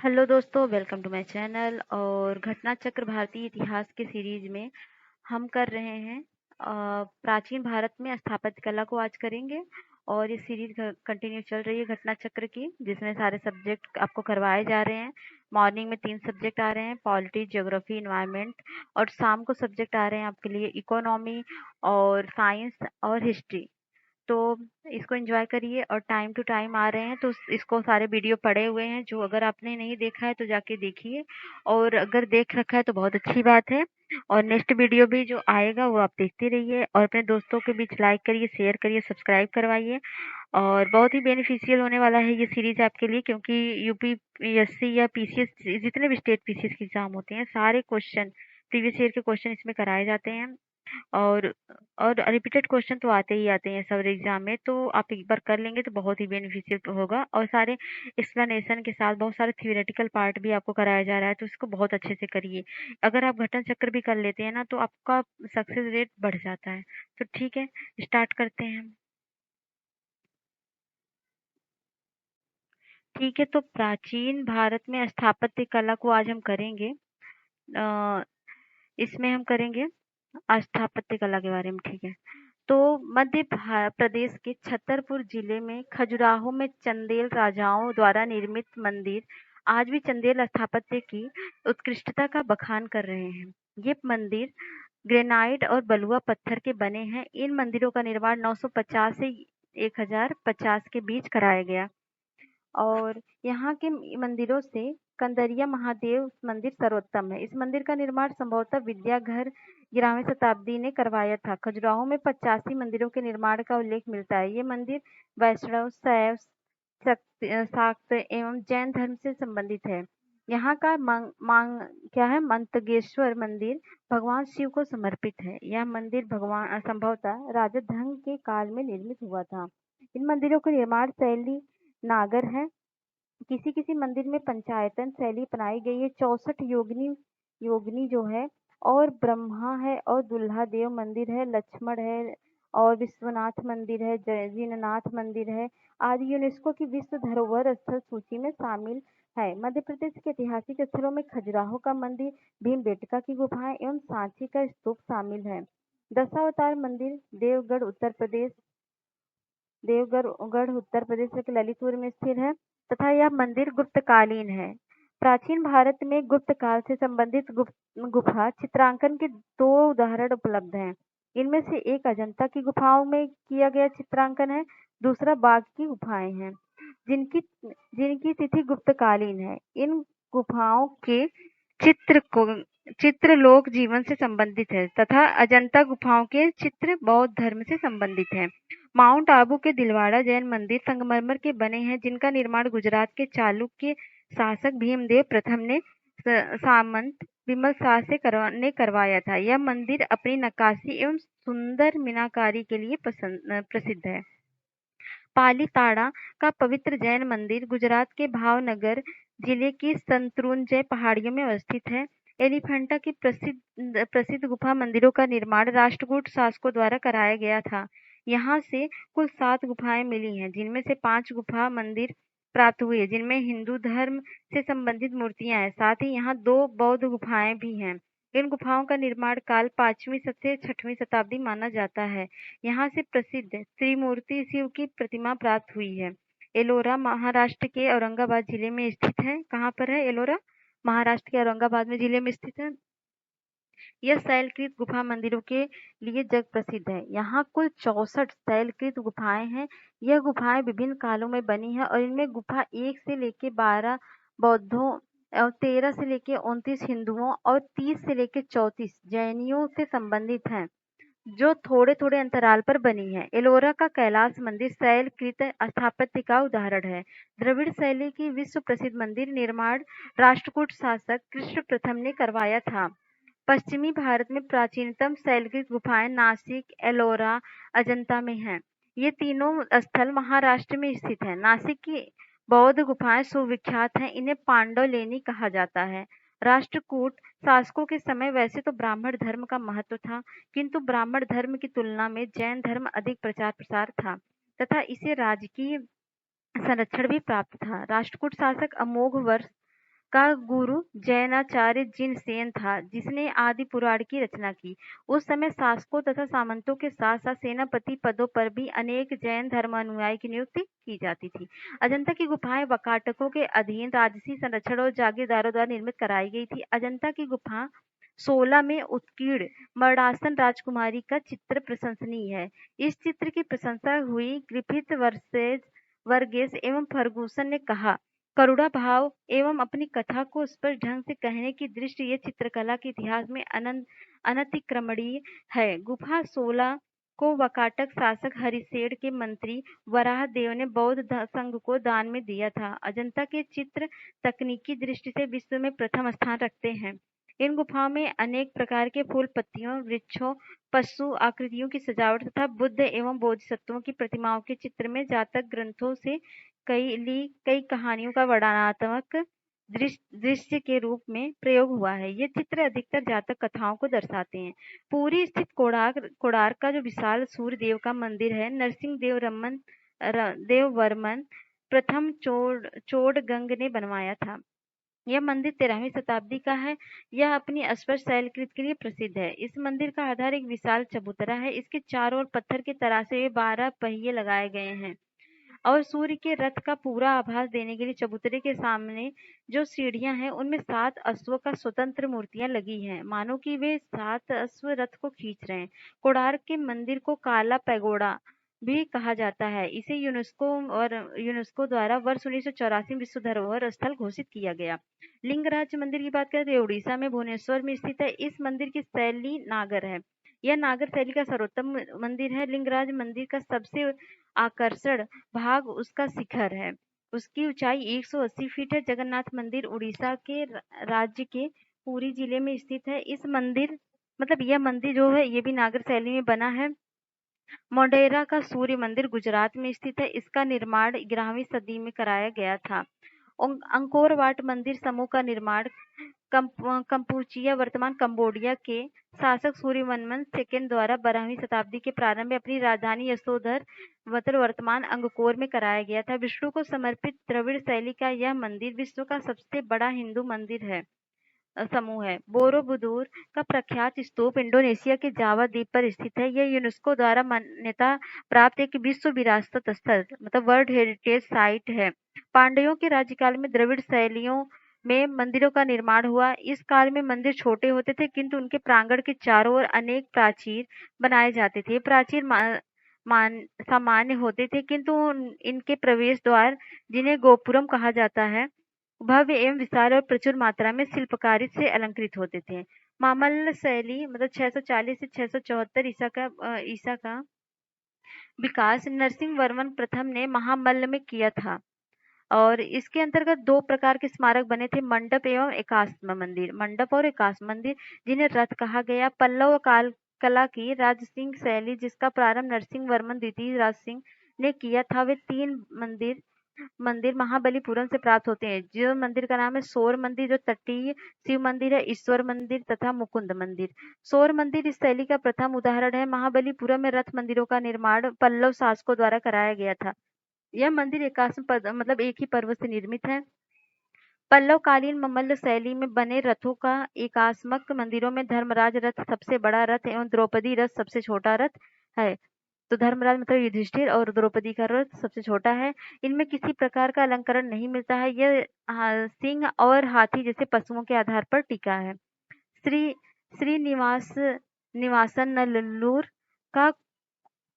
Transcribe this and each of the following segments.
Hello दोस्तों, welcome to my channel. और घटना चक्र भारतीय इतिहास के सीरीज में हम कर रहे हैं प्राचीन भारत में स्थापत्य कला को आज करेंगे। और ये सीरीज कंटिन्यू चल रही है घटना चक्र की, जिसमें सारे सब्जेक्ट आपको करवाए जा रहे हैं। मॉर्निंग में 3 सब्जेक्ट आ रहे हैं, पॉलिटी, ज्योग्राफी, इन्वायरमेंट। और शाम को सब्जेक्ट आ रहे हैं आपके लिए इकोनॉमी और साइंस और हिस्ट्री। तो इसको एंजॉय करिए। और टाइम टू टाइम आ रहे हैं, तो इसको सारे वीडियो पड़े हुए हैं, जो अगर आपने नहीं देखा है तो जाके देखिए। और अगर देख रखा है तो बहुत अच्छी बात है। और नेक्स्ट वीडियो भी जो आएगा वो आप देखते रहिए, और अपने दोस्तों के बीच लाइक करिए, शेयर करिए, सब्सक्राइब करवाइए। और बहुत ही बेनिफिशियल होने वाला है ये सीरीज आपके लिए, क्योंकि यूपीएससी या पीसीएस, जितने भी स्टेट पीसीएस के एग्जाम होते हैं, सारे क्वेश्चन, प्रीवियस ईयर के क्वेश्चन इसमें कराए जाते हैं। और रिपीटेड क्वेश्चन तो आते ही आते हैं सब एग्जाम में, तो आप एक बार कर लेंगे तो बहुत ही बेनिफिशियल होगा। और सारे एक्सप्लेनेशन के साथ बहुत सारे थ्योरेटिकल पार्ट भी आपको कराया जा रहा है, तो इसको बहुत अच्छे से करिए। अगर आप घटना चक्र भी कर लेते हैं ना, तो आपका सक्सेस रेट बढ़ जाता है। तो ठीक है, स्टार्ट करते हैं। ठीक है, तो प्राचीन भारत में स्थापत्य कला को आज हम करेंगे। अ, इसमें हम करेंगे स्थापत्य कला के बारे में, ठीक है। तो प्रदेश के छतरपुर जिले में खजुराहो में चंदेल राजाओं द्वारा निर्मित मंदिर आज भी चंदेल स्थापत्य की उत्कृष्टता का बखान कर रहे हैं। ये मंदिर ग्रेनाइट और बलुआ पत्थर के बने हैं। इन मंदिरों का निर्माण 950 से 1050 के बीच कराया गया। और यहाँ के मंदिरों से कंदरिया महादेव मंदिर सर्वोत्तम है। इस मंदिर का निर्माण संभवतः विद्याघर 11वीं शताब्दी ने करवाया था। खजुराहो में 85 मंदिरों के निर्माण का उल्लेख मिलता है। ये मंदिर वैष्णव, शैव, शाक्त एवं जैन धर्म से संबंधित है। यहाँ का क्या है, मंतगेश्वर मंदिर भगवान शिव को समर्पित है। यह मंदिर भगवान संभवतः राजा धंग के काल में निर्मित हुआ था। इन मंदिरों की निर्माण शैली नागर है। किसी किसी मंदिर में पंचायतन शैली अपनाई गई है। 64 योगिनी योगिनी जो है, और ब्रह्मा है, और दुल्हा देव मंदिर है, लक्ष्मण है, और विश्वनाथ मंदिर है, जिननाथ मंदिर है आदि यूनेस्को की विश्व धरोहर स्थल सूची में शामिल है। मध्य प्रदेश के ऐतिहासिक स्थलों में खजुराहो का मंदिर, भीमबेटका की गुफाएं एवं सांची का स्तूप शामिल है। दशावतार मंदिर देवगढ़ उत्तर प्रदेश के ललितपुर में स्थित है, तथा यह मंदिर गुप्तकालीन है। प्राचीन भारत में गुप्त काल से संबंधित गुफा चित्रांकन के 2 उदाहरण उपलब्ध हैं। इनमें से एक अजंता की गुफाओं में किया गया चित्रांकन है, दूसरा बाघ की गुफाएं हैं, जिनकी जिनकी तिथि गुप्तकालीन है। इन गुफाओं के चित्र को चित्र लोक जीवन से संबंधित है, तथा अजंता गुफाओं के चित्र बौद्ध धर्म से संबंधित है। माउंट आबू के दिलवाड़ा जैन मंदिर संगमरमर के बने हैं, जिनका निर्माण गुजरात के चालुक्य शासक भीमदेव प्रथम ने सामंत विमल शाह से करवाया था। यह मंदिर अपनी नक्काशी एवं सुंदर मीनाकारी के लिए प्रसिद्ध है। पालीताड़ा का पवित्र जैन मंदिर गुजरात के भावनगर जिले की शत्रुंजय पहाड़ियों में अवस्थित है। एलिफेंटा की प्रसिद्ध प्रसिद्ध गुफा मंदिरों का निर्माण राष्ट्रकूट शासकों द्वारा कराया गया था। यहाँ से कुल 7 गुफाएं मिली हैं, जिनमें से 5 गुफा मंदिर प्राप्त हुए, जिनमें हिंदू धर्म से संबंधित मूर्तियां हैं। साथ ही यहाँ 2 बौद्ध गुफाएं भी हैं। इन गुफाओं का निर्माण काल 5वीं से 6वीं शताब्दी माना जाता है। यहाँ से प्रसिद्ध त्रिमूर्ति शिव की प्रतिमा प्राप्त हुई है। एलोरा महाराष्ट्र के औरंगाबाद जिले में स्थित है। कहाँ पर है एलोरा? महाराष्ट्र के औरंगाबाद में जिले में स्थित है। यह शैलकृत गुफा मंदिरों के लिए जग प्रसिद्ध है। यहाँ कुल 64 शैलकृत गुफाएं हैं। यह गुफाएं विभिन्न कालों में बनी है, और इनमें गुफा 1 से लेके 12 बौद्धों और 13 से लेके 29 हिंदुओं और 30 से लेके 34 जैनियों से संबंधित हैं, जो थोड़े थोड़े अंतराल पर बनी है। एलोरा का कैलाश मंदिर शैलकृत स्थापत्य का उदाहरण है। द्रविड़ शैली की विश्व प्रसिद्ध मंदिर निर्माण राष्ट्रकूट शासक कृष्ण प्रथम ने करवाया था। पश्चिमी भारत में प्राचीनतम शैलकृत गुफाएं नासिक, एलोरा, अजंता में हैं। ये तीनों स्थल महाराष्ट्र में स्थित हैं। नासिक की बौद्ध गुफाएं सुविख्यात हैं। इन्हें पांडवलेनी कहा जाता है। राष्ट्रकूट शासकों के समय वैसे तो ब्राह्मण धर्म का महत्व था, किंतु ब्राह्मण धर्म की तुलना में जैन धर्म अधिक प्रचार प्रसार था, तथा इसे राजकीय संरक्षण भी प्राप्त था। राष्ट्रकूट शासक अमोघ वर्ष का गुरु जैनाचार्य जिनसेन था, जिसने आदि पुराण की रचना की। उस समय शासकों तथा सामंतों के साथ साथ सेनापति पदों पर भी अनेक जैन धर्मानुयायी की नियुक्ति की जाती थी। अजंता की गुफाएं वकाटकों के अधीन राजसी संरक्षण और जागीरदारों द्वारा निर्मित कराई गई थी। अजंता की गुफा 16 में उत्कीर्ण मरणासन राजकुमारी का चित्र प्रशंसनीय है। इस चित्र की प्रशंसा हुई। ग्रिफिथ वर्गेस एवं फर्गुसन ने कहा, करुणा भाव एवं अपनी कथा को स्पष्ट ढंग से कहने की दृष्टि ये चित्रकला के इतिहास में अनतिक्रमणीय है। गुफा 16 को वकाटक शासक हरिसेठ के मंत्री वराह देव ने बौद्ध संघ को दान में दिया था। अजंता के चित्र तकनीकी दृष्टि से विश्व में प्रथम स्थान रखते हैं। इन गुफाओं में अनेक प्रकार के फूल, पत्तियों, वृक्षों, पशु आकृतियों की सजावट तथा बुद्ध एवं बोधिसत्वों की प्रतिमाओं के चित्र में जातक ग्रंथों से कई कहानियों का वर्णनात्मक दृश्य के रूप में प्रयोग हुआ है। ये चित्र अधिकतर जातक कथाओं को दर्शाते हैं। पूरी स्थित कोणार्क का जो विशाल सूर्य देव का मंदिर है, नरसिंह देव वर्मन प्रथम चोडगंग ने बनवाया था। यह मंदिर 13वीं शताब्दी का है। यह अपनी स्पष्ट शैलकृति के लिए प्रसिद्ध है। इस मंदिर का आधार एक विशाल चबूतरा है। इसके चारों ओर पत्थर के तरासे हुए 12 पहिए लगाए गए हैं और सूर्य के रथ का पूरा आभास देने के लिए चबूतरे के सामने जो सीढ़ियां हैं, उनमें 7 अश्वों का स्वतंत्र मूर्तियां लगी हैं, मानो कि वे 7 अश्व रथ को खींच रहे हैं। कोणार्क के मंदिर को काला पैगोडा भी कहा जाता है। इसे यूनेस्को द्वारा वर्ष 1984 विश्व धरोहर स्थल घोषित किया गया। लिंगराज मंदिर की बात करें तो उड़ीसा में भुवनेश्वर में स्थित है। इस मंदिर की शैली नागर है। यह नागर शैली का सर्वोत्तम मंदिर है। लिंगराज मंदिर का सबसे आकर्षण भाग उसका शिखर है। उसकी ऊंचाई 180 फीट है। जगन्नाथ मंदिर उड़ीसा के राज्य के पुरी जिले में स्थित है। यह मंदिर जो है ये भी नागर शैली में बना है। मोढेरा का सूर्य मंदिर गुजरात में स्थित है। इसका निर्माण 11वीं सदी में कराया गया था। अंकोर वाट मंदिर समूह का निर्माण कंपुचिया वर्तमान कंबोडिया के शासक सूर्यवर्मन सेकंड द्वारा 12वीं शताब्दी के प्रारंभ में अपनी राजधानी यशोधर वर्तमान अंगकोर में कराया गया था। विष्णु को समर्पित द्रविड़ शैली का यह मंदिर विश्व का सबसे बड़ा हिंदू मंदिर है समूह है। बोरोबुदुर का प्रख्यात स्तूप इंडोनेशिया के जावा द्वीप पर स्थित है। यह यूनेस्को द्वारा मान्यता प्राप्त एक विश्व विरासत स्थल वर्ल्ड हेरिटेज साइट है। पांड्यों के राज्यकाल में द्रविड़ शैलियों में मंदिरों का निर्माण हुआ। इस काल में मंदिर छोटे होते थे, किंतु उनके प्रांगण के चारों ओर अनेक प्राचीर बनाए जाते थे। प्राचीर सामान्य होते थे, किंतु इनके प्रवेश द्वार, जिन्हें गोपुरम कहा जाता है, भव्य एवं विशाल और प्रचुर मात्रा में शिल्पकारी से अलंकृत होते थे। मामल्ल शैली 640 से 674 ईसा का विकास नरसिंह वर्मन प्रथम ने महामल्ल में किया था और इसके अंतर्गत 2 प्रकार के स्मारक बने थे, मंडप एवं एकाश्म मंदिर। मंडप और एकाश्म मंदिर, जिन्हें रथ कहा गया। पल्लव काल कला की राजसिंह शैली, जिसका प्रारंभ नरसिंह वर्मन द्वितीय राजसिंह ने किया था, वे 3 मंदिर महाबलीपुरम से प्राप्त होते हैं। जो मंदिर का नाम है सौर मंदिर, जो तटीय शिव मंदिर है, ईश्वर मंदिर तथा मुकुंद मंदिर। सौर मंदिर इस शैली का प्रथम उदाहरण है। महाबलीपुरम में रथ मंदिरों का निर्माण पल्लव शासकों द्वारा कराया गया था। यह मंदिर एक ही पर्व से निर्मित है। पल्लव कालीन ममल्ल शैली में बने रथों का एकास्मक मंदिरों में धर्मराज रथ सबसे बड़ा रथ एवं द्रौपदी रथ सबसे छोटा रथ है। तो धर्मराज युधिष्ठिर और द्रौपदी का रथ सबसे छोटा है। इनमें किसी प्रकार का अलंकरण नहीं मिलता है। यह सिंह और हाथी जैसे पशुओं के आधार पर टिका है। श्री निवासन नल्लूर का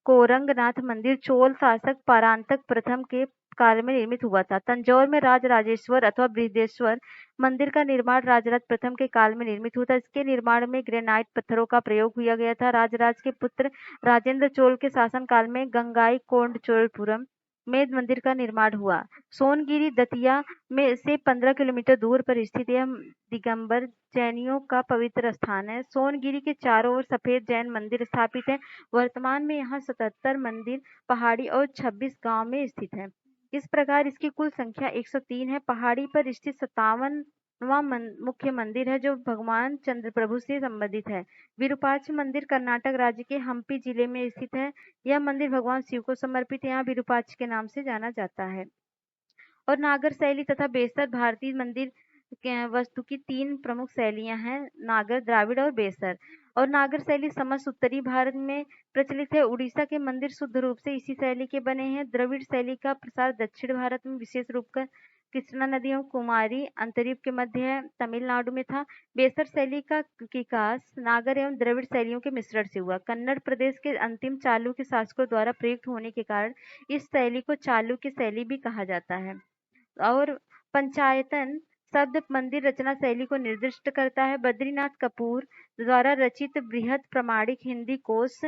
कोरंगनाथ मंदिर चोल शासक परांतक प्रथम के काल में निर्मित हुआ था। तंजौर में राजराजेश्वर अथवा बृहदेश्वर मंदिर का निर्माण राजराज प्रथम के काल में निर्मित हुआ था। इसके निर्माण में ग्रेनाइट पत्थरों का प्रयोग किया गया था। राजराज के पुत्र राजेंद्र चोल के शासन काल में गंगाई कोंडचोलपुरम में मंदिर का निर्माण हुआ। सोनगिरी दतिया में से 15 किलोमीटर दूर पर स्थित यह दिगंबर जैनियों का पवित्र स्थान है। सोनगिरी के चारों ओर सफेद जैन मंदिर स्थापित है। वर्तमान में यहाँ 77 मंदिर पहाड़ी और 26 गांव में स्थित है। इस प्रकार इसकी कुल संख्या 103 है। पहाड़ी पर स्थित 57वां मुख्य मंदिर है, जो भगवान चंद्रप्रभु से संबंधित है। विरूपाक्ष मंदिर कर्नाटक राज्य के हम्पी जिले में स्थित है। यह मंदिर भगवान शिव को समर्पित है। यहाँ विरूपाक्ष के नाम से जाना जाता है। और नागर शैली तथा बेस्तर भारतीय मंदिर वस्तु की 3 प्रमुख शैलियाँ हैं, नागर, द्राविड़ और बेसर। और नागर शैली समस्त उत्तरी भारत में प्रचलित है। उड़ीसा के मंदिर शुद्ध रूप से इसी शैली के बने हैं। द्रविड़ शैली का प्रसार दक्षिण भारत में विशेष रूप कर कृष्णा नदी एवं कुमारी अंतरीप के मध्य तमिलनाडु में था। बेसर शैली का विकास नागर एवं द्रविड़ शैलियों के मिश्रण से हुआ। कन्नड़ प्रदेश के अंतिम चालुक्य शासकों द्वारा प्रयुक्त होने के कारण इस शैली को चालुक्य शैली भी कहा जाता है। और पंचायतन शब्द मंदिर रचना शैली को निर्दिष्ट करता है। बद्रीनाथ कपूर द्वारा रचित बृहद प्रामाणिक हिंदी कोश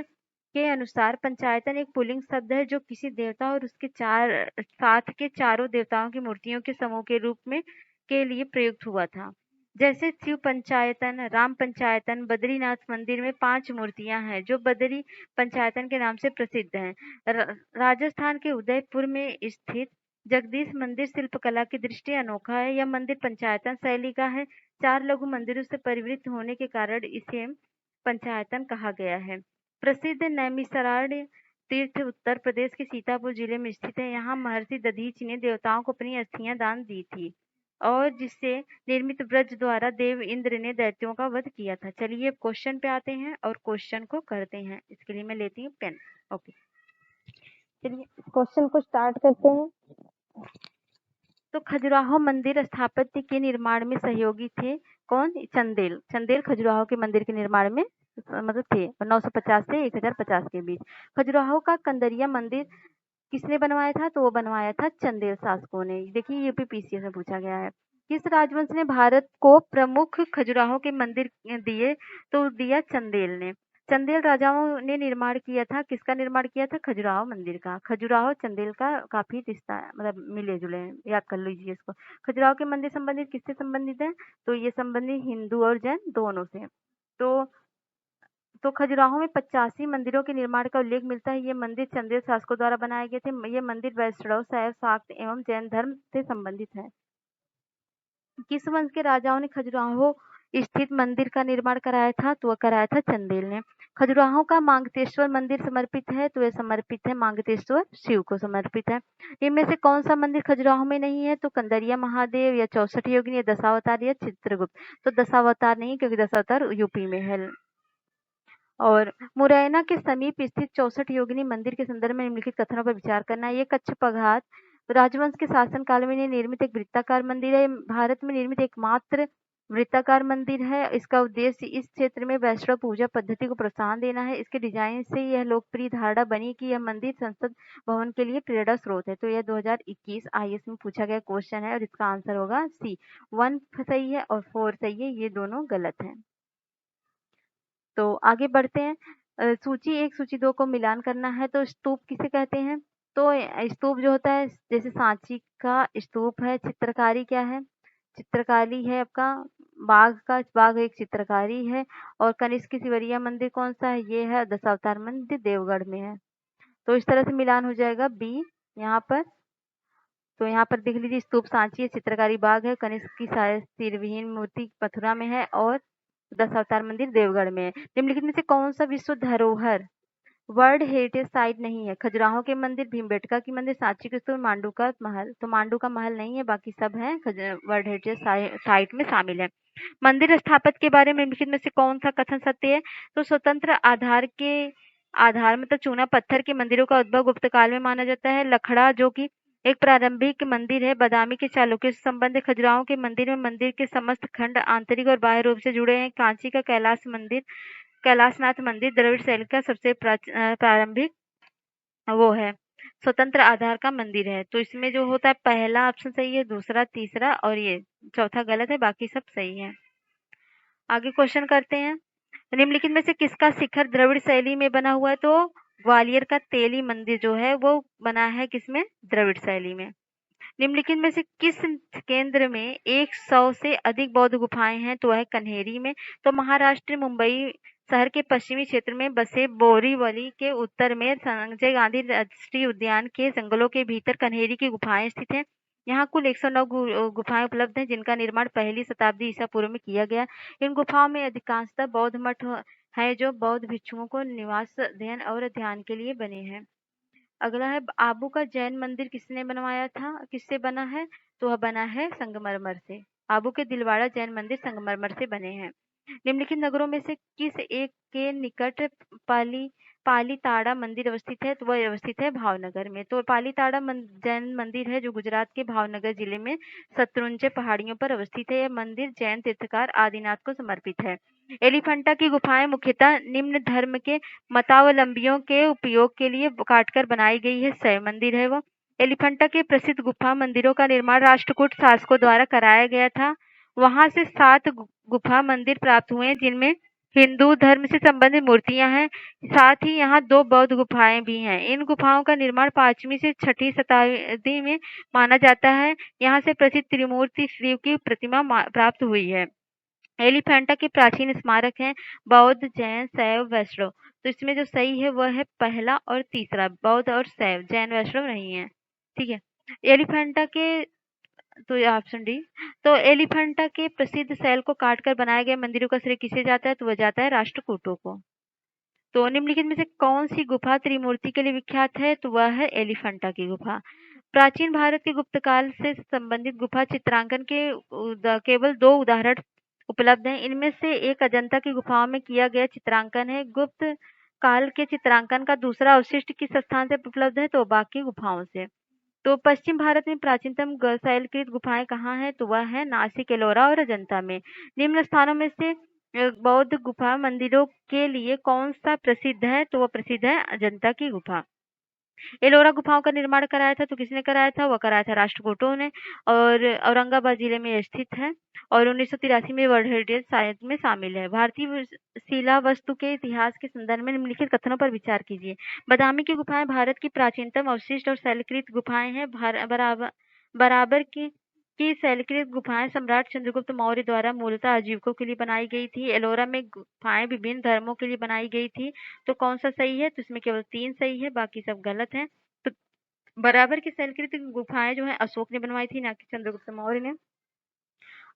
के अनुसार पंचायतन एक पुल्लिंग शब्द है जो किसी देवता और उसके साथ के चारों देवताओं की मूर्तियों के समूह के रूप में के लिए प्रयुक्त हुआ था। जैसे शिव पंचायतन, राम पंचायतन, बद्रीनाथ मंदिर में 5 मूर्तियां हैं जो बद्री पंचायतन के नाम से प्रसिद्ध हैं। राजस्थान के उदयपुर में स्थित जगदीश मंदिर शिल्पकला की दृष्टि अनोखा है। यह मंदिर पंचायतन शैली का है। 4 लघु मंदिरों से परिवृत होने के कारण इसे पंचायतन कहा गया है। प्रसिद्ध नैमिषारण्य तीर्थ उत्तर प्रदेश के सीतापुर जिले में स्थित है। यहाँ महर्षि दधीचि ने देवताओं को अपनी अस्थियां दान दी थी और जिससे निर्मित ब्रज द्वारा देव इंद्र ने दैत्यों का वध किया था। चलिए क्वेश्चन पे आते हैं और क्वेश्चन को करते हैं। इसके लिए मैं लेती हूँ पेन। ओके, चलिए क्वेश्चन को स्टार्ट करते हैं। तो खजुराहो मंदिर स्थापत्य के निर्माण में सहयोगी थे कौन? चंदेल। चंदेल खजुराहो के मंदिर के निर्माण में मतलब थे 950 से 1050 के बीच। खजुराहो का कंदरिया मंदिर किसने बनवाया था? तो वो बनवाया था चंदेल शासकों ने। देखिए यूपीपीसीएस में पूछा गया है। किस राजवंश ने भारत को प्रमुख खजुराहो के मंदिर दिए? तो दिया चंदेल ने। चंदेल राजाओं ने निर्माण किया था। किसका निर्माण किया था? खजुराहो मंदिर का। खजुराहो चंदेल का काफी रिश्ता मतलब मिले जुले हैं, याद कर लीजिए इसको। खजुराहो के मंदिर संबंधित किससे संबंधित है? तो ये संबंधित हिंदू और जैन दोनों से। तो खजुराहो में 85 मंदिरों के निर्माण का उल्लेख मिलता है। ये मंदिर चंदेल शासकों द्वारा बनाए गए थे। ये मंदिर वैष्णव, शैव, शाक्त एवं जैन धर्म से संबंधित है। किस वंश के राजाओं ने खजुराहो स्थित मंदिर का निर्माण कराया था? तो वह कराया था चंदेल ने। खजुराहो का मांगतेश्वर मंदिर समर्पित है। तो यह समर्पित है मांगतेश्वर शिव को समर्पित है। इनमें से कौन सा मंदिर खजुराहो में नहीं है? तो कंदरिया महादेव या 64 योगिनी या दशावतार या चित्रगुप्त। तो दशावतार नहीं, क्योंकि दशावतार यूपी में है। और मुरैना के समीप स्थित 64 योगिनी मंदिर के संदर्भ में निम्नलिखित कथनों पर विचार करना है। ये कच्छ पघात राजवंश के शासन काल में निर्मित एक वृत्ताकार मंदिर है। भारत में निर्मित एकमात्र वृत्ताकार मंदिर है। इसका उद्देश्य इस क्षेत्र में वैष्णव पूजा पद्धति को प्रोत्साहन देना है। इसके डिजाइन से यह लोकप्रिय धारणा बनी कि यह मंदिर संसद भवन के लिए प्रेरणा स्रोत है। तो यह 2021 आईएएस में पूछा गया क्वेश्चन है और इसका आंसर होगा सी। 1 सही है और 4 सही है, ये दोनों गलत है। तो आगे बढ़ते हैं। सूची 1 सूची 2 को मिलान करना है। तो स्तूप किसे कहते हैं? तो स्तूप जो होता है जैसे सांची का स्तूप है। चित्रकारी क्या है? चित्रकारी है आपका बाघ एक चित्रकारी है। और कनिष्क सिवरिया मंदिर कौन सा है? ये है दशावतार मंदिर, देवगढ़ में है। तो इस तरह से मिलान हो जाएगा बी यहाँ पर। तो यहाँ पर देख लीजिए स्तूप सांची है, चित्रकारी बाघ है, कनिष्क की सिरविहीन मूर्ति मथुरा में है और दशावतार मंदिर देवगढ़ में है। निम्नलिखित में से कौन सा विश्व धरोहर वर्ल्ड हेरिटेज साइट नहीं है? खजुराहो के मंदिर, भीमबेटका की मंदिर, सांची के स्तूप, मांडू का महल। तो मांडू का महल नहीं है, बाकी सब है वर्ल्ड हेरिटेज साइट में शामिल है। मंदिर स्थापत्य के बारे में निम्नलिखित में से कौन सा कथन सत्य है? तो स्वतंत्र आधार मतलब चूना पत्थर के मंदिरों का उद्भव गुप्त काल में माना जाता है। लखड़ा जो कि एक प्रारंभिक मंदिर है। बादामी के चालुक्य से संबंध है। खजुराहो के मंदिर में मंदिर के समस्त खंड आंतरिक और बाह्य रूप से जुड़े हैं। कांची का कैलाशनाथ मंदिर द्रविड़ शैली का सबसे प्रारंभिक वो है, स्वतंत्र आधार का मंदिर है। तो इसमें जो होता है पहला ऑप्शन सही है, दूसरा, तीसरा और ये चौथा गलत है, बाकी सब सही है। आगे क्वेश्चन करते हैं। निम्नलिखित में से किसका शिखर द्रविड़ शैली में बना हुआ है? तो ग्वालियर का तेली मंदिर जो है वो बना है किसमें? द्रविड़ शैली में। निम्नलिखित में से किस केंद्र में 100 से अधिक बौद्ध गुफाएं हैं? तो वह कन्हेरी में। तो महाराष्ट्र मुंबई शहर के पश्चिमी क्षेत्र में बसे बोरीवली के उत्तर में संजय गांधी राष्ट्रीय उद्यान के जंगलों के भीतर कन्हेरी की गुफाएं स्थित हैं। यहाँ कुल 109 गुफाएं उपलब्ध हैं जिनका निर्माण पहली शताब्दी ईसा पूर्व में किया गया। इन गुफाओं में अधिकांशतः बौद्ध मठ है जो बौद्ध भिक्षुओं को निवास, अध्ययन और ध्यान के लिए बने हैं। अगला है आबू का जैन मंदिर किसने बनवाया था? किससे बना है? तो वह बना है संगमरमर से। आबू के दिलवाड़ा जैन मंदिर संगमरमर से बने हैं। निम्नलिखित नगरों में से किस एक के निकट पाली पालीताड़ा मंदिर अवस्थित है? तो वह अवस्थित है भावनगर में। तो पालीताड़ा जैन मंदिर है जो गुजरात के भावनगर जिले में शत्रुंजय पहाड़ियों पर अवस्थित है। यह मंदिर जैन तीर्थकार आदिनाथ को समर्पित है। एलिफेंटा की गुफाएं मुख्यतः निम्न धर्म के मतावलंबियों के उपयोग के लिए काटकर बनाई गई है। शैव मंदिर है वो। एलिफेंटा के प्रसिद्ध गुफा मंदिरों का निर्माण राष्ट्रकूट शासकों द्वारा कराया गया था। वहां से 7 गुफा मंदिर प्राप्त हुए जिनमें हिंदू धर्म से संबंधित मूर्तियां हैं। साथ ही यहाँ 2 बौद्ध गुफाएं भी हैं। इन गुफाओं का निर्माण 5वीं से 6ठी शताब्दी में माना जाता है। यहाँ से प्रसिद्ध त्रिमूर्ति शिव की प्रतिमा प्राप्त हुई है। एलिफेंटा के प्राचीन स्मारक हैं बौद्ध, जैन, शैव, वैष्णव। तो इसमें जो सही है वह है पहला और तीसरा, बौद्ध और शैव, जैन वैष्णव नहीं है। ठीक है। एलिफेंटा के तो ये ऑप्शन डी। तो एलिफेंटा के प्रसिद्ध शैल को काटकर बनाए गए मंदिरों का श्रेय किसे जाता है? तो वह जाता है राष्ट्रकूटों को। तो निम्नलिखित में से कौन सी गुफा त्रिमूर्ति के लिए विख्यात है? तो वह है एलिफेंटा की गुफा। प्राचीन भारत के गुप्त काल से संबंधित गुफा चित्रांकन के केवल 2 उदाहरण उपलब्ध हैं। इनमें से एक अजंता की गुफाओं में किया गया चित्रांकन है। गुप्त काल के चित्रांकन का दूसरा अवशिष्ट किस स्थान से उपलब्ध है? तो बाकी गुफाओं से। तो पश्चिम भारत में प्राचीनतम शैलकृत गुफाएं कहाँ हैं? तो वह है नासिक, एलोरा और अजंता में। निम्न स्थानों में से बौद्ध गुफा मंदिरों के लिए कौन सा प्रसिद्ध है? तो वह प्रसिद्ध है अजंता की गुफा। एलोरा गुफाओं का निर्माण कराया था तो किसने कराया था? वह कराया था राष्ट्रकूटों ने और औरंगाबाद जिले में स्थित है और 1983 में वर्ल्ड हेरिटेज साइट में शामिल है। भारतीय शिला वस्तु के इतिहास के संदर्भ में निम्नलिखित कथनों पर विचार कीजिए। बादामी की गुफाएं भारत की प्राचीनतम अवशिष्ट और शैलकृत गुफाएं हैं। बराबर की शैलकृत गुफाएं सम्राट चंद्रगुप्त मौर्य द्वारा मूलतः आजीविकों के लिए बनाई गई थी। एलोरा में गुफाएं विभिन्न धर्मों के लिए बनाई गई थी। तो कौन सा सही है? तो इसमें केवल 3 सही है, बाकी सब गलत है। तो बराबर की शैलकृत गुफाएं जो है अशोक ने बनवाई थी, ना कि चंद्रगुप्त मौर्य ने।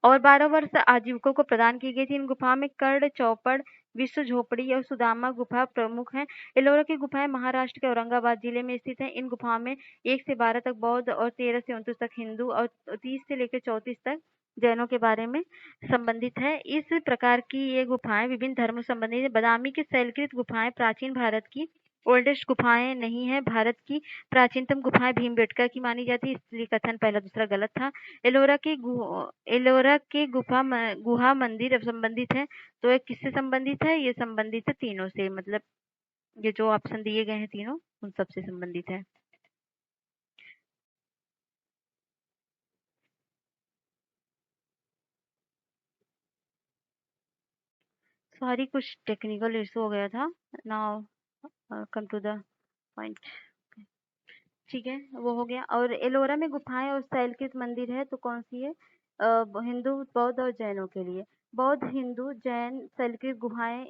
और 12 वर्ष आजीविकों को प्रदान की गई थी। इन गुफाओं में कर्ण, चौपड़, विश्व झोपड़ी और सुदामा गुफा प्रमुख हैं। एलोरा की गुफाएं महाराष्ट्र के औरंगाबाद जिले में स्थित हैं। इन गुफाओं में 1 से 12 तक बौद्ध और 13 से 29 तक हिंदू और 30 से लेकर 34 तक जैनों के बारे में संबंधित है। इस प्रकार की ये गुफाएं विभिन्न धर्मों से संबंधित है। बादामी की शैलकृत गुफाएं प्राचीन भारत की ओल्डेस्ट गुफाएं नहीं है। भारत की प्राचीनतम गुफाएं भीमबेटका की मानी जाती है, इसलिए कथन पहला दूसरा गलत था। एलोरा के गुहा मंदिर संबंधित है। तो ये किससे संबंधित है? ये संबंधित है तीनों से, मतलब ये जो ऑप्शन दिए गए हैं तीनों उन सबसे संबंधित है। सॉरी, कुछ टेक्निकल इशू हो गया था। Now come to the point. ठीक है, वो हो गया। और एलोरा में गुफाएं और शैलकृत मंदिर है तो कौन सी है? हिंदू, बौद्ध और जैनों के लिए। बौद्ध, हिंदू, जैन शैलकृत गुफाएं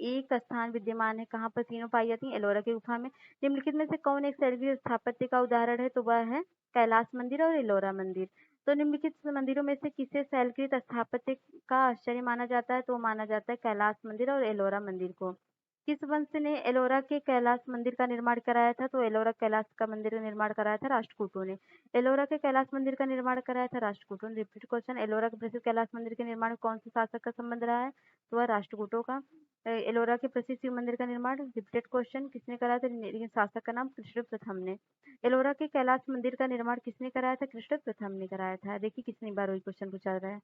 एक स्थान विद्यमान है। कहाँ पर तीनों पाई जाती हैं? एलोरा की गुफा में। निम्नलिखित में से कौन एक शैलकृत स्थापत्य का उदाहरण है? तो वह है कैलाश मंदिर और एलोरा मंदिर। तो निम्नलिखित मंदिरों में से किसे शैलकृत स्थापत्य का आश्चर्य माना जाता है? तो माना जाता है कैलाश मंदिर और एलोरा मंदिर को। किस वंश ने एलोरा के कैलाश मंदिर का निर्माण कराया था? तो एलोरा कैलाश का मंदिर का निर्माण कराया था राष्ट्रकूटों ने। एलोरा के कैलाश मंदिर का निर्माण कराया था राष्ट्रकूटों ने। रिपीट क्वेश्चन, एलोरा के प्रसिद्ध कैलाश मंदिर के निर्माण में कौन से शासक का संबंध रहा है? तो वह राष्ट्रकूटों का। एलोरा के प्रसिद्ध शिव मंदिर का निर्माण, रिपीटेड क्वेश्चन, किसने कराया था? लेकिन शासक का नाम कृष्ण प्रथम ने। एलोरा के कैलाश मंदिर का निर्माण किसने कराया था? कृष्ण प्रथम ने कराया था। देखिए कितनी बार वही क्वेश्चन पूछा रहा है।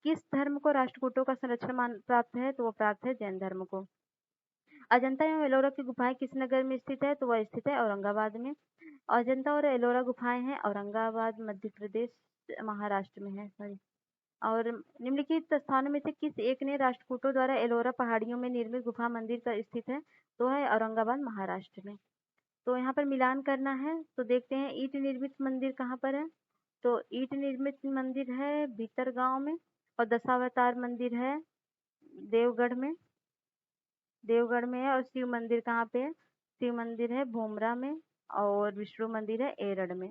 किस धर्म को राष्ट्रकूटों का संरक्षण मान प्राप्त है? तो वो प्राप्त है जैन धर्म को। अजंता एवं एलोरा की गुफाएं किस नगर में स्थित है? तो वह स्थित है औरंगाबाद में। अजंता और एलोरा गुफाएं हैं औरंगाबाद, मध्य प्रदेश, महाराष्ट्र में है, सॉरी। और निम्नलिखित स्थानों में से किस एक ने राष्ट्रकूटों द्वारा एलोरा पहाड़ियों में निर्मित गुफा मंदिर का स्थित है? तो है औरंगाबाद, महाराष्ट्र में। तो यहाँ पर मिलान करना है तो देखते हैं ईट निर्मित मंदिर कहाँ पर है। तो ईट निर्मित मंदिर है भीतरगांव में और दशावतार मंदिर है देवगढ़ में। देवगढ़ में है। और शिव मंदिर कहाँ पे है? शिव मंदिर है भोमरा में और विष्णु मंदिर है एरड़ में।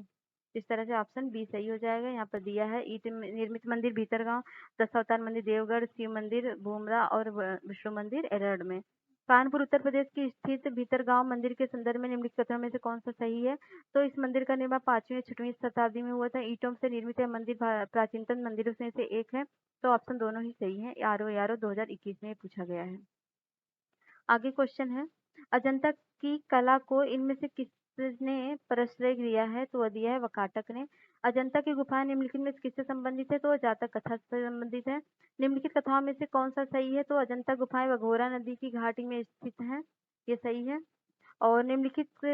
इस तरह से ऑप्शन बी सही हो जाएगा। यहाँ पर दिया है ईट निर्मित मंदिर भीतरगांव, दशावतार मंदिर देवगढ़, शिव मंदिर भोमरा और विष्णु मंदिर एरड़ में। कानपुर उत्तर प्रदेश की स्थित भीतरगांव मंदिर के संदर्भ में निम्नलिखित कथनों में से कौन सा सही है? तो इस मंदिर का निर्माण 5वीं या 6वीं शताब्दी में हुआ था। ईंटों से निर्मित यह मंदिर प्राचीनतम मंदिरों में से एक है। तो ऑप्शन दोनों ही सही है। यारो 2021 में पूछा गया है। आगे क्वेश्चन है, अजंता की कला को इनमें से किसने प्रश्रय दिया है? तो वह दिया है वकाटक ने। अजंता की गुफाएं निम्नलिखित में से किससे संबंधित है? तो जातक कथा से संबंधित है। निम्नलिखित कथाओं में से कौन सा सही है? तो अजंता गुफाएं वघोरा नदी की घाटी में स्थित हैं, ये सही है। और निम्नलिखित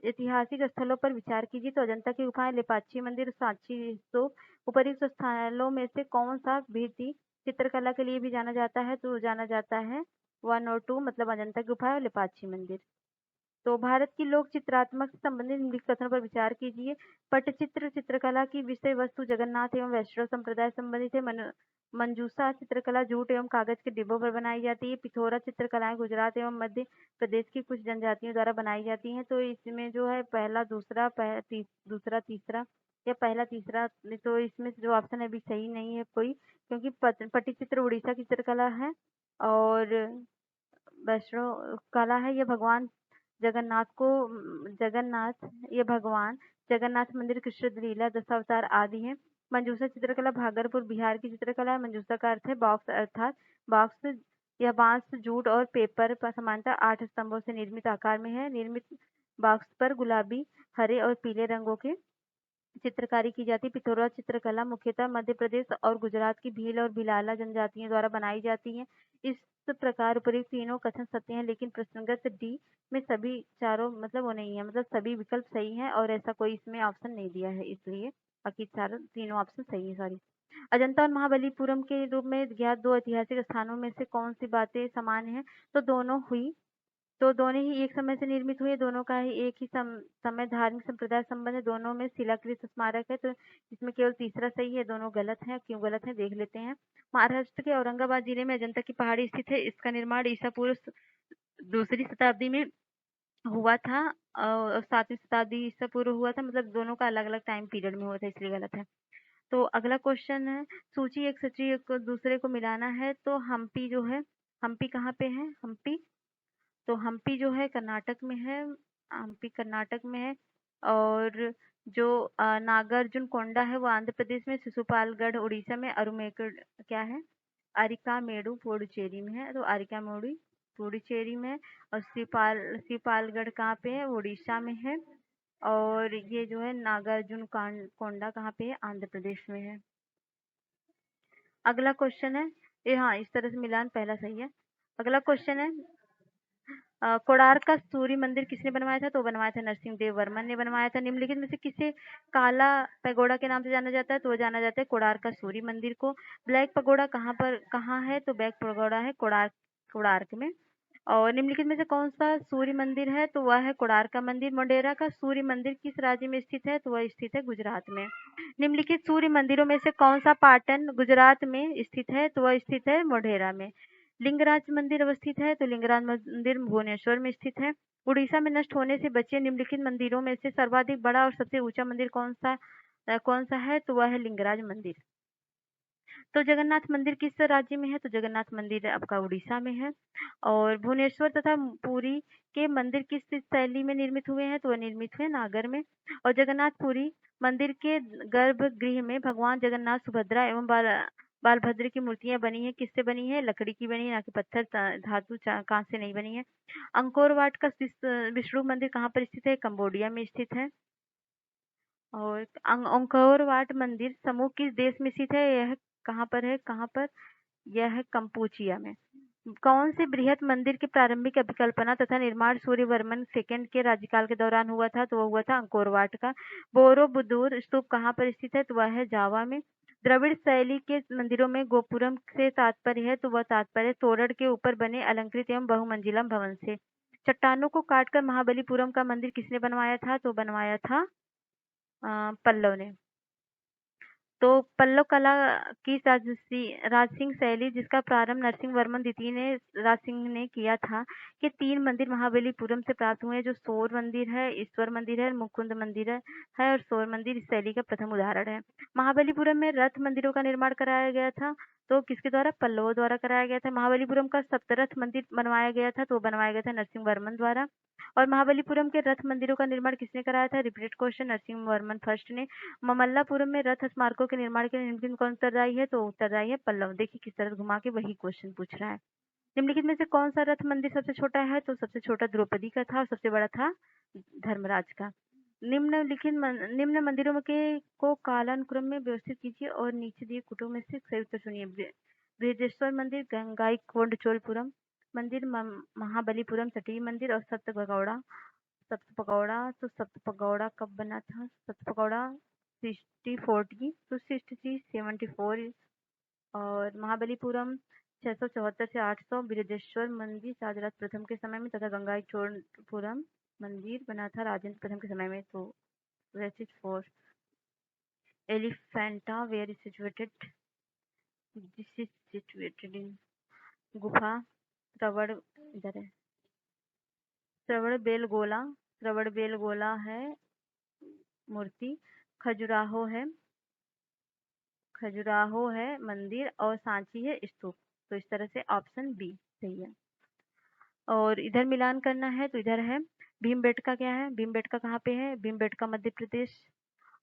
ऐतिहासिक स्थलों पर विचार कीजिए। तो अजंता की गुफाएं, लेपाक्षी मंदिर, सांची स्तूप, उपर्युक्त स्थलों में से कौन सा भित्ति चित्रकला के लिए भी जाना जाता है? तो जाना जाता है 1 और 2, मतलब अजंता गुफा और लेपाक्षी मंदिर। तो भारत की लोक चित्रात्मक से संबंधित निम्नलिखित कथनों पर विचार कीजिए। पटचित्र चित्रकला की विषय वस्तु जगन्नाथ एवं वैष्णव संप्रदाय संबंधित है। मंजूषा चित्रकला जूट एवं कागज के डिब्बों पर बनाई जाती है। पिथोरा चित्रकलाएं गुजरात एवं मध्य प्रदेश की कुछ जनजातियों द्वारा बनाई जाती हैं। तो इसमें जो है पहला दूसरा दूसरा तीसरा या पहला तीसरा, तो इसमें जो ऑप्शन है अभी सही नहीं है कोई, क्योंकि पट्टचित्र उड़ीसा की चित्रकला है और वैष्णव कला है। ये भगवान जगन्नाथ को जगन्नाथ ये भगवान जगन्नाथ मंदिर, कृष्ण लीला, दशावतार आदि है। मंजूषा चित्रकला भागलपुर बिहार की चित्रकला है। मंजूषा का अर्थ है बॉक्स, अर्थात बॉक्स या बांस, जूट और पेपर पर समानता 8 स्तंभों से निर्मित आकार में है। निर्मित बॉक्स पर गुलाबी, हरे और पीले रंगों के चित्रकारी की जाती है। पिथौरा चित्रकला मुख्यतः मध्य प्रदेश और गुजरात की भील और भिलाला जनजातियों द्वारा बनाई जाती है। इस प्रकार उपयुक्त तीनों कथन सत्य हैं, लेकिन प्रश्नगत डी में सभी चारों मतलब वो नहीं है, मतलब सभी विकल्प सही हैं और ऐसा कोई इसमें ऑप्शन नहीं दिया है, इसलिए बाकी चारों तीनों ऑप्शन सही है। सॉरी। अजंता और महाबलीपुरम के रूप में ज्ञात 2 ऐतिहासिक स्थानों में से कौन सी बातें समान है? तो दोनों हुई, तो दोनों ही एक समय से निर्मित हुए, दोनों का ही एक ही समय धार्मिक संप्रदाय संबंध है, दोनों में शिलाकृत स्मारक है। तो इसमें केवल तीसरा सही है, दोनों गलत हैं। क्यों गलत है देख लेते हैं। महाराष्ट्र के औरंगाबाद जिले में अजंता की पहाड़ी स्थित है। इसका निर्माण ईसा पूर्व 2री शताब्दी में हुआ था और 7वीं शताब्दी ईसा पूर्व हुआ था, मतलब दोनों का अलग अलग टाइम पीरियड में हुआ था, इसलिए गलत है। तो अगला क्वेश्चन है, सूची एक सची एक दूसरे को मिलाना है। तो हम्पी जो है, हम्पी कहाँ पे है? हम्पी, तो हम्पी जो है कर्नाटक में है। हम्पी कर्नाटक में है। और जो नागार्जुन कोंडा है वो आंध्र प्रदेश में, शिशुपालगढ़ उड़ीसा में, अरुमेकड़ क्या है अरिकामेडु पुडुचेरी में है। तो अरिकामेडु पुडुचेरी में, और शिवपालगढ़ कहाँ पे है? उड़ीसा में है। और ये जो है नागार्जुन कोंडा कहाँ पे है? आंध्र प्रदेश में है। अगला क्वेश्चन है, ये हाँ इस तरह से मिलान पहला सही है। अगला क्वेश्चन है, कोणार्क का सूर्य मंदिर किसने बनवाया था? तो बनवाया था नरसिंह देव वर्मन ने बनवाया था। निम्नलिखित में से किसे काला पैगोडा के नाम से जाना जाता है? तो वो जाना जाता है कोणार्क का सूर्य मंदिर को। ब्लैक पगोड़ा कहाँ है? तो ब्लैक पगोड़ा है कोणार्क में। और निम्नलिखित में से कौन सा सूर्य मंदिर है? तो वह है कोणार्क का मंदिर। मोढेरा का सूर्य मंदिर किस राज्य में स्थित है? तो वह स्थित है गुजरात में। निम्नलिखित सूर्य मंदिरों में से कौन सा पाटन गुजरात में स्थित है? तो वह स्थित है मोढेरा में। लिंगराज मंदिर अवस्थित है, तो लिंगराज मंदिर भुवनेश्वर में स्थित है। उड़ीसा में नष्ट होने से बचे निम्नलिखित मंदिरों में से सर्वाधिक बड़ा और सबसे ऊंचा मंदिर कौन सा है? तो वह है लिंगराज मंदिर। तो जगन्नाथ मंदिर किस राज्य में है? तो जगन्नाथ मंदिर आपका उड़ीसा में है। और भुवनेश्वर तथा पुरी के मंदिर किस शैली में निर्मित हुए हैं? तो वह निर्मित हुए नागर में। और जगन्नाथपुरी मंदिर के गर्भगृह में भगवान जगन्नाथ, सुभद्रा एवं बालभद्र की मूर्तियां बनी है। किससे बनी है? लकड़ी की बनी है, ना कि पत्थर धातु कांच से नहीं बनी है। अंकोर वाट का विष्णु मंदिर कहाँ पर स्थित है? कंबोडिया में स्थित है। और अंकोर वाट मंदिर समूह किस देश में स्थित है? यह कहाँ पर है? कहाँ पर? यह है कंपूचिया में। कौन से बृहत मंदिर की प्रारंभिक अभिकल्पना तथा निर्माण सूर्यवर्मन सेकंड के राज्यकाल के दौरान हुआ था? तो वह हुआ था अंकोरवाट का। बोरोबुदूर स्तूप कहाँ पर स्थित है? तो वह है जावा में। द्रविड़ शैली के मंदिरों में गोपुरम से तात्पर्य है? तो वह तात्पर्य तोरण के ऊपर बने अलंकृत एवं बहुमंजिला भवन से। चट्टानों को काटकर महाबलीपुरम का मंदिर किसने बनवाया था? तो बनवाया था पल्लव ने। तो पल्लव कला की राजसिंह शैली, जिसका प्रारंभ नरसिंह वर्मन द्वितीय ने राजसिंह ने किया था, के 3 मंदिर महाबलीपुरम से प्राप्त हुए, जो सोर मंदिर है, ईश्वर मंदिर है, मुकुंद मंदिर है और सोर मंदिर इस शैली का प्रथम उदाहरण है। महाबलीपुरम में रथ मंदिरों का निर्माण कराया गया था। तो किसके द्वारा? पल्लवों द्वारा कराया गया था। महाबलीपुरम का सप्तरथ मंदिर बनवाया गया था, तो वो बनवाया गया था नरसिंह वर्मन द्वारा। और महाबलीपुरम के रथ मंदिरों का निर्माण किसने कराया था? Repeated question, Narasimha Varman first ने। ममल्लापुरम में रथ स्मारकों के निर्माण के लिए निम्नलिखित कौन उत्तरदायी है? तो उत्तरदायी है पल्लव। देखिए किस तरह घुमा के वही क्वेश्चन पूछ रहा है। निम्नलिखित में से कौन सा रथ मंदिर सबसे छोटा है? तो सबसे छोटा द्रौपदी का था और सबसे बड़ा था धर्मराज का। निम्न मंदिरों के को कालानुक्रम में व्यवस्थित कीजिए और नीचे दिए कुटुंब में से सही उत्तर चुनिए। बृहदेश्वर मंदिर, गंगाईकोंडचोलपुरम मंदिर, महाबलीपुरम तटीय मंदिर और सप्त पगौड़ा कब बना था? सप्त पगौड़ा 60-40 तो 60-74। और महाबलीपुरम 674 से 800। बृहदेश्वर मंदिर शाहजहां प्रथम के समय में तथा गंगाईकोंडपुरम मंदिर बना था राजेंद्र प्रथम के समय में। तो Where is for Elephanta? Where is situated? This is situated in गुफा श्रवण, इधर है श्रवण बेलगोला है मूर्ति। खजुराहो है मंदिर और सांची है स्तूप। तो इस तरह से ऑप्शन बी सही है। और इधर मिलान करना है तो इधर है भीमबेटका। क्या है भीमबेटका? कहाँ पे है भीमबेटका? मध्य प्रदेश।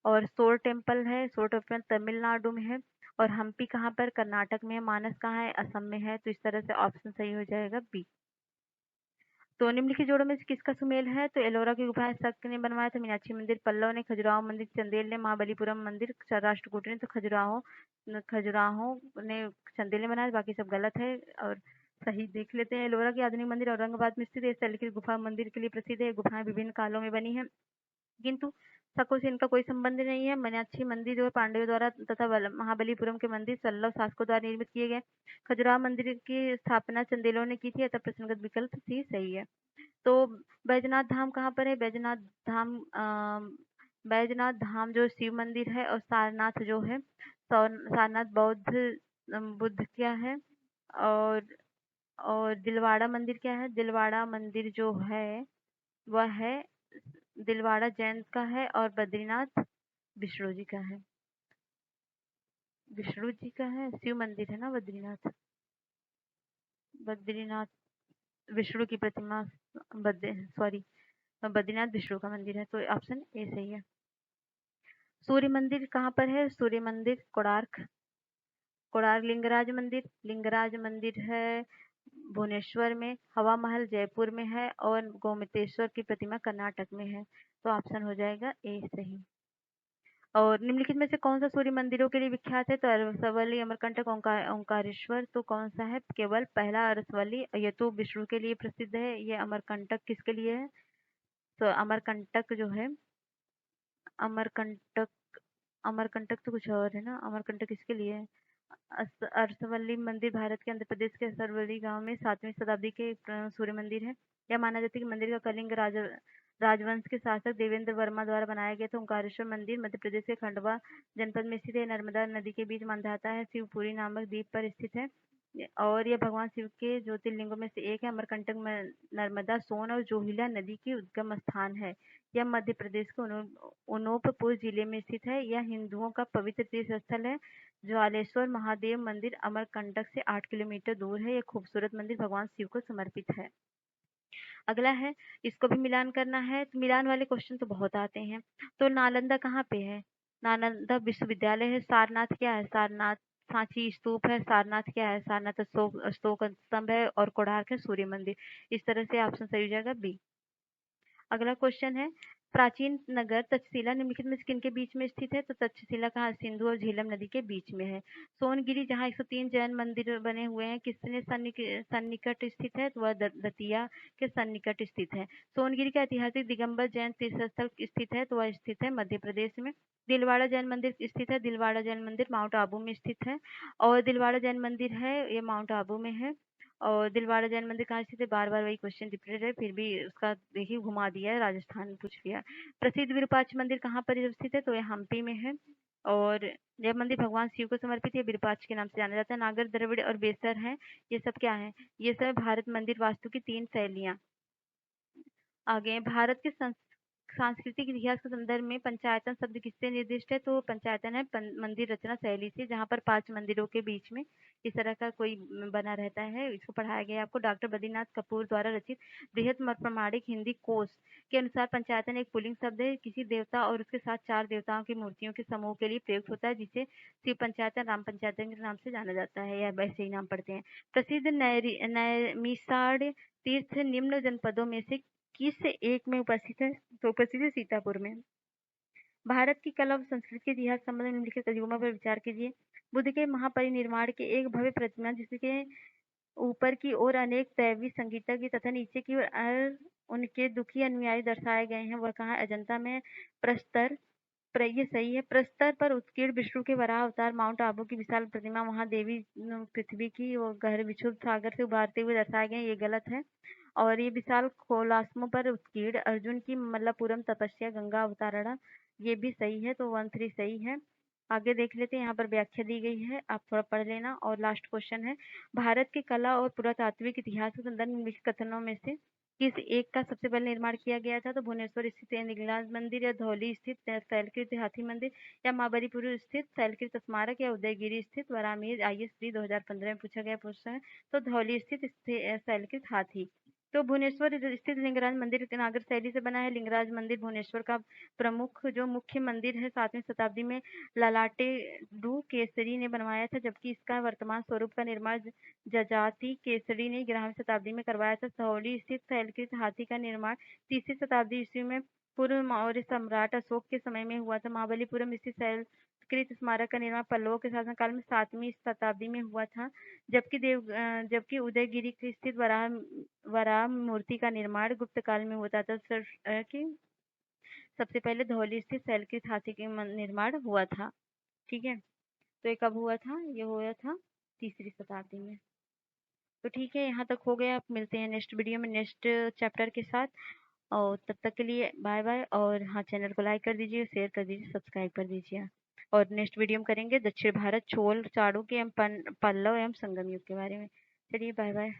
और सोर टेम्पल है, सोर टेम्पल तमिलनाडु में है। और हम्पी कहाँ पर? कर्नाटक में है। मानस कहाँ है? असम में है। तो इस तरह से ऑप्शन सही हो जाएगा बी। तो निम्नलिखित जोड़ों में से किसका सुमेल है? तो एलोरा की गुफा शक ने बनवाया था, मीनाक्षी मंदिर पल्लव ने, खजुराहो मंदिर चंदेल ने, महाबलीपुरम मंदिर राष्ट्रकूट ने। तो खजुराहो ने चंदेल ने बनाया, बाकी सब गलत है। और सही देख लेते हैं। एलोरा की आधुनिक मंदिर औरंगाबाद में स्थित है। शैलखीरी गुफा मंदिर के लिए प्रसिद्ध है। गुफाएं विभिन्न कालों में बनी है, किंतु शकों से इनका कोई संबंध नहीं है। मीनाक्षी मंदिर जो पांडवों द्वारा तथा महाबलीपुरम के मंदिर सल्लव शासकों द्वारा निर्मित किए गए। खजुराहो मंदिर की स्थापना चंदेलों ने की थी, अतः प्रश्नगत विकल्प सी सही है। तो बैजनाथ धाम कहाँ पर है? बैजनाथ धाम जो शिव मंदिर है, और सारनाथ जो है, सारनाथ बुद्ध क्या है। और दिलवाड़ा मंदिर क्या है? दिलवाड़ा मंदिर जो है वह है दिलवाड़ा जैन का है। और बद्रीनाथ विष्णु जी का है। विष्णु जी का है, शिव मंदिर है ना बद्रीनाथ विष्णु की प्रतिमा। बद्रीनाथ विष्णु का मंदिर है। तो ऑप्शन ए सही है। सूर्य मंदिर कहाँ पर है? सूर्य मंदिर कोणार्क। लिंगराज मंदिर है भुवनेश्वर में। हवा महल जयपुर में है। और गोमतेश्वर की प्रतिमा कर्नाटक में है। तो ऑप्शन हो जाएगा ए सही। और निम्नलिखित में से कौन सा सूर्य मंदिरों के लिए विख्यात है? तो अरसवली, अमरकंटक, ओंकारेश्वर। तो कौन सा है? केवल पहला अरसवली। ये तो विष्णु के लिए प्रसिद्ध है। ये अमरकंटक किसके लिए है? तो अमरकंटक जो है, अमरकंटक अमरकंटक तो कुछ और है ना। अमरकंटक किसके लिए है? अरसवल्ली मंदिर भारत के आंध्र प्रदेश के अरसवल्ली गांव में 7वीं शताब्दी के सूर्य मंदिर है। यह माना जाता है कि मंदिर का कलिंग राजवंश के शासक देवेंद्र वर्मा द्वारा बनाया गया था। ओंकारेश्वर मंदिर मध्य प्रदेश के खंडवा जनपद में स्थित है। नर्मदा नदी के बीच मांधाता है, शिवपुरी नामक द्वीप पर स्थित है। और यह भगवान शिव के ज्योतिर्लिंगों में से एक है। अमरकंटक में नर्मदा, सोन और जोहिला नदी की उद्गम स्थान है। यह मध्य प्रदेश के अनूपपुर जिले में स्थित है। यह हिंदुओं का पवित्र तीर्थ स्थल है। ज्वालेश्वर महादेव मंदिर अमरकंटक से 8 किलोमीटर दूर है। यह खूबसूरत मंदिर भगवान शिव को समर्पित है। अगला है, इसको भी मिलान करना है। तो मिलान वाले क्वेश्चन तो बहुत आते हैं। तो नालंदा कहाँ पे है? नालंदा विश्वविद्यालय है। सारनाथ क्या है? सारनाथ सांची स्तूप है। सारनाथ क्या है? सारनाथ अशोक स्तंभ है। और कोणार्क है सूर्य मंदिर। इस तरह से ऑप्शन सही हो जाएगा बी। अगला क्वेश्चन है, प्राचीन नगर तक्षशिला निम्नलिखित में से किनके बीच में स्थित है? तो तक्षशिला कहाँ? सिंधु और झेलम नदी के बीच में है। सोनगिरी जहाँ 103 जैन मंदिर बने हुए हैं, किसने सन्निकट स्थित है? तो वह दतिया के सन्निकट स्थित है। सोनगिरी का ऐतिहासिक दिगंबर जैन तीर्थ स्थल स्थित है, तो वह स्थित है मध्य प्रदेश में। दिलवाड़ा जैन मंदिर स्थित है। दिलवाड़ा जैन मंदिर माउंट आबू में स्थित है। और दिलवाड़ा जैन मंदिर है ये माउंट आबू में है। और दिलवाड़ा जैन मंदिर कहाँ स्थित है? बार बार वही क्वेश्चन रिपीटेड है, फिर भी उसका देखिए घुमा दिया है, राजस्थान पूछ लिया। प्रसिद्ध विरूपाक्ष मंदिर कहाँ पर स्थित है? तो यह हम्पी में है। और यह मंदिर भगवान शिव को समर्पित है। विरूपाक्ष के नाम से जाना जाता है। नागर, द्रविड़ और बेसर है, ये सब क्या है? ये सब भारत मंदिर वास्तु की 3 शैलियाँ। आगे भारत के सांस्कृतिक इतिहास के संदर्भ में पंचायतन शब्द किससे निर्दिष्ट है? तो पंचायतन है मंदिर रचना शैली से, जहाँ पर 5 मंदिरों के बीच में इस तरह का कोई बना रहता है। इसको पढ़ाया गया है आपको। डॉक्टर बद्रीनाथ कपूर द्वारा रचित बृहत प्रमाणिक हिंदी कोश के अनुसार पंचायतन एक पुल्लिंग शब्द है, किसी देवता और उसके साथ 4 देवताओं की मूर्तियों के समूह के लिए प्रयुक्त होता है, जिसे शिव पंचायतन, राम पंचायतन के नाम से जाना जाता है, या वैसे ही नाम पड़ते हैं। प्रसिद्ध नैमिषारण्य तीर्थ निम्न जनपदों में से किस एक में उपस्थित है? तो उपस्थित है सीतापुर में। भारत की कला और संस्कृति के इतिहास संबंध निम्नलिखित तर्जुमा पर विचार कीजिए। बुद्ध के महापरिनिर्वाण के एक भव्य प्रतिमा जिसके ऊपर की ओर अनेक दैवी संगीतज्ञ तथा नीचे की ओर उनके दुखी अनुयायी दर्शाए गए हैं, वह कहाँ? अजंता में। प्रस्तर ये सही है। प्रस्तर पर उत्कीर्ण विष्णु के वराह अवतार माउंट आबू की विशाल प्रतिमा वहां देवी पृथ्वी की वो गहरे विशुद्ध सागर से उबारते हुए दर्शाए गए, ये गलत है। और ये विशाल खोलास्मों पर उत्कीर्ण अर्जुन की मल्लपुरम तपस्या गंगा अवतारणा, ये भी सही है, तो 1-3 सही है। आगे देख लेते हैं, यहाँ पर व्याख्या दी गई है, आप थोड़ा पढ़ लेना। और लास्ट क्वेश्चन है, भारत के कला और पुरातात्विक इतिहास के संदर्भ में निम्नलिखित कथनों में से किस एक का सबसे पहले निर्माण किया गया था? तो भुवनेश्वर स्थित लिंगराज मंदिर, या धौली स्थित शैलकृत हाथी मंदिर, या महाबलीपुर स्थित शैलकृत स्मारक, या उदयगिरी स्थित वरामीर। ISD 2015 में पूछा गया प्रश्न है, तो धौली स्थित शैलकृत हाथी। तो भुवनेश्वर स्थित लिंगराज मंदिर नागर शैली से बना है। लिंगराज मंदिर भुवनेश्वर का प्रमुख जो मुख्य मंदिर है 7वीं शताब्दी में ललाटे डू केसरी ने बनवाया था, जबकि इसका वर्तमान स्वरूप का निर्माण जजाति केसरी ने 11वीं शताब्दी में करवाया था। धौली स्थित शैलकृत हाथी का निर्माण 3वीं शताब्दी ईस्वी में पूर्व मौर्य सम्राट अशोक के समय में हुआ था। महाबलीपुरम स्थित शैलकृत स्मारक का निर्माण पल्लवों के शासनकाल में 7वीं शताब्दी में हुआ था, जबकि उदयगिरी स्थित वराह मूर्ति का निर्माण गुप्त काल में होता था। कि सबसे पहले धौली स्थित शैलकृत हाथी के निर्माण हुआ था। ठीक है, तो ये कब हुआ था? ये हुआ था 3री शताब्दी में। तो ठीक है, यहाँ तक हो गया। आप मिलते हैं नेक्स्ट वीडियो में नेक्स्ट चैप्टर के साथ, और तब तक के लिए बाय बाय। और हाँ, चैनल को लाइक कर दीजिए, शेयर कर दीजिए, सब्सक्राइब कर दीजिए। और नेक्स्ट वीडियो में करेंगे दक्षिण भारत चोल चालुक्य एवं पल्लव एवं संगम युग के बारे में। चलिए बाय बाय।